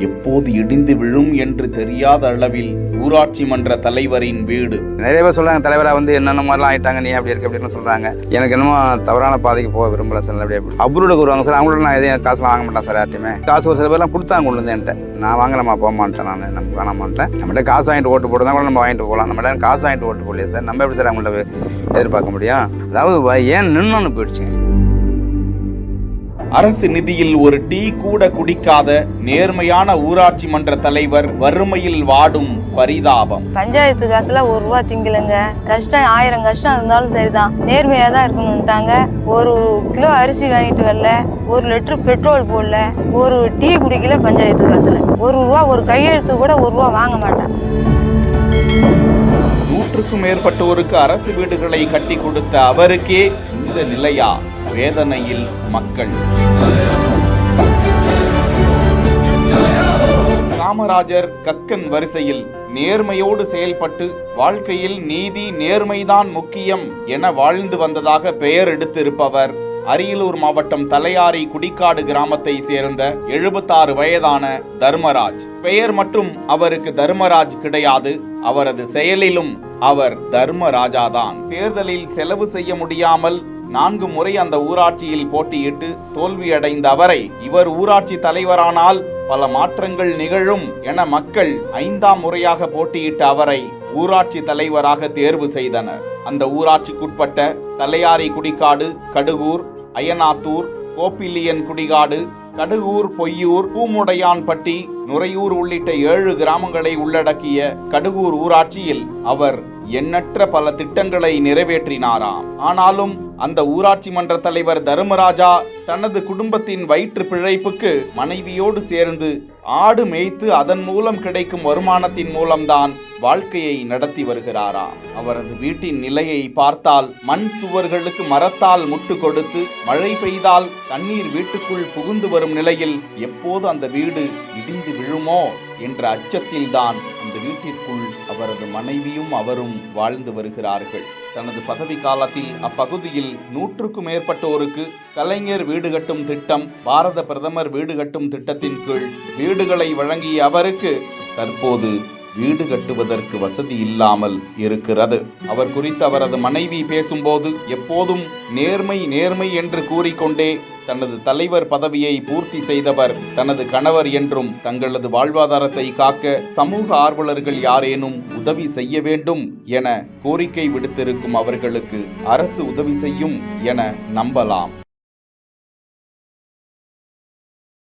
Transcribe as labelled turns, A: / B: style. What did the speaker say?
A: எப்போது இடிந்து விழும் என்று தெரியாத அளவில் ஊராட்சி மன்ற தலைவரின் வீடு.
B: நிறைய பேர் சொல்றாங்க, தலைவரா என்னென்ன மாதிரிலாம் ஆயிட்டாங்க, நீ அப்படி இருக்க அப்படின்னு சொல்றாங்க. எனக்கு என்னமோ தவறான பாதைக்கு போக விரும்பல சார். அப்படியே அப்ரூவ்டுக்கு வருவாங்க சார், அவங்களோட நான் எதையும் காசுலாம் வாங்க மாட்டேன் சார். யார்ட்டையுமே காசு ஒரு சில பேர்லாம் கொடுத்தாங்க கொண்டு வந்து என்கிட்ட. நான் வாங்கலாமா போக மாட்டேன், நான் நம்ம வேண மாட்டேன். நம்மகிட்ட காசு வாங்கிட்டு ஓட்டு போட்டு கூட நம்ம வாங்கிட்டு போகலாம். நம்மகிட்ட காசு வாங்கிட்டு ஓட்டு போடலையே சார், நம்ம எப்படி சார் அவங்கள்ட்ட எதிர்பார்க்க முடியும்? அதாவது ஏன் நின்னு போயிடுச்சுங்க.
A: அரசு நிதியில் ஒரு டீ கூட குடிக்காத நேர்மையான ஊராட்சி மன்ற தலைவர் வறுமையில் வாடும் பரிதாபம்.
C: பஞ்சாயத்து காசுல ₹1 திங்கலங்க. கஷ்டம் 1000 கஷ்டம் இருந்தாலும் சரிதான், நேர்மையா தான் இருக்கணும்ட்டாங்க. 1 கிலோ அரிசி வாங்கிட்டு வரல, 1 லிட்டர் பெட்ரோல் போடல, ஒரு டீ குடிக்கல. பஞ்சாயத்து காசுல ₹1 ஒரு கையெழுத்து கூட ₹1 வாங்க மாட்டேன்.
A: 100க்கும் மேற்பட்டோருக்கு அரசு வீடுகளை கட்டி கொடுத்த அவருக்கே இந்த நிலையா? வேதனையில் மக்கள். காமராஜர் கக்கன் வரிசையில் நேர்மையோடு செயல்பட்டு வாழ்க்கையில் நீதி நேர்மைதான் முக்கியம் என வாழ்ந்து வந்ததாக பெயர் எடுத்திருப்பவர் அரியலூர் மாவட்டம் தலையாரி குடிக்காடு கிராமத்தை சேர்ந்த 76 வயதான தர்மராஜ். பெயர் மட்டும் அவருக்கு தர்மராஜ் கிடையாது, அவரது செயலிலும் அவர் தர்மராஜாதான். தேர்தலில் செலவு செய்ய முடியாமல் 4 முறை அந்த ஊராட்சியில் போட்டியிட்டு தோல்வியடைந்த அவரை இவர் ஊராட்சி தலைவரானால் பல மாற்றங்கள் நிகழும் என மக்கள் 5ஆம் முறையாக போட்டியிட்ட அவரை ஊராட்சி தலைவராக தேர்வு செய்தனர். அந்த ஊராட்சிக்குட்பட்ட தலையாரி குடிக்காடு, கடுகூர், அயனாத்தூர், கோப்பிலியன் குடிகாடு, கடுகூர், பொய்யூர், பூமுடையான்பட்டி, நுரையூர் உள்ளிட்ட 7 கிராமங்களை உள்ளடக்கிய கடுகூர் ஊராட்சியில் அவர் எண்ணற்ற பல திட்டங்களை நிறைவேற்றினாராம். ஆனாலும் அந்த ஊராட்சி மன்ற தலைவர் தர்மராஜா தனது குடும்பத்தின் வயிற்று பிழைப்புக்கு மனைவியோடு சேர்ந்து ஆடு மேய்த்து அதன் மூலம் கிடைக்கும் வருமானத்தின் மூலம்தான் வாழ்க்கையை நடத்தி வருகிறாராம். அவரது வீட்டின் நிலையை பார்த்தால் மண் சுவர்களுக்கு மரத்தால் முட்டு கொடுத்து மழை பெய்தால் தண்ணீர் வீட்டுக்குள் புகுந்து வரும் நிலையில் எப்போது அந்த வீடு இடிந்து விழுமோ என்ற அச்சத்தில்தான் அந்த வீட்டிற்குள் அவரது மனைவியும் அவரும் வாழ்ந்து வருகிறார்கள். தனது பதவி காலத்தில் அப்பகுதியில் 100க்கும் மேற்பட்டோருக்கு கலைஞர் வீடு கட்டும் திட்டம், பாரத பிரதமர் வீடு கட்டும் திட்டத்தின் கீழ் வீடுகளை வழங்கிய அவருக்கு தற்போது வீடு கட்டுவதற்கு வசதி இல்லாமல் இருக்கிறது. அவர் குறித்து அவரது மனைவி பேசும்போது எப்போதும் நேர்மை நேர்மை என்று கூறிக்கொண்டே தனது தலைவர் பதவியை பூர்த்தி செய்தவர் தனது கணவர் என்றும், தங்களது வாழ்வாதாரத்தை காக்க சமூக ஆர்வலர்கள் யாரேனும் உதவி செய்ய வேண்டும் என கோரிக்கை விடுத்திருக்கும் அவர்களுக்கு அரசு உதவி செய்யும் என நம்பலாம்.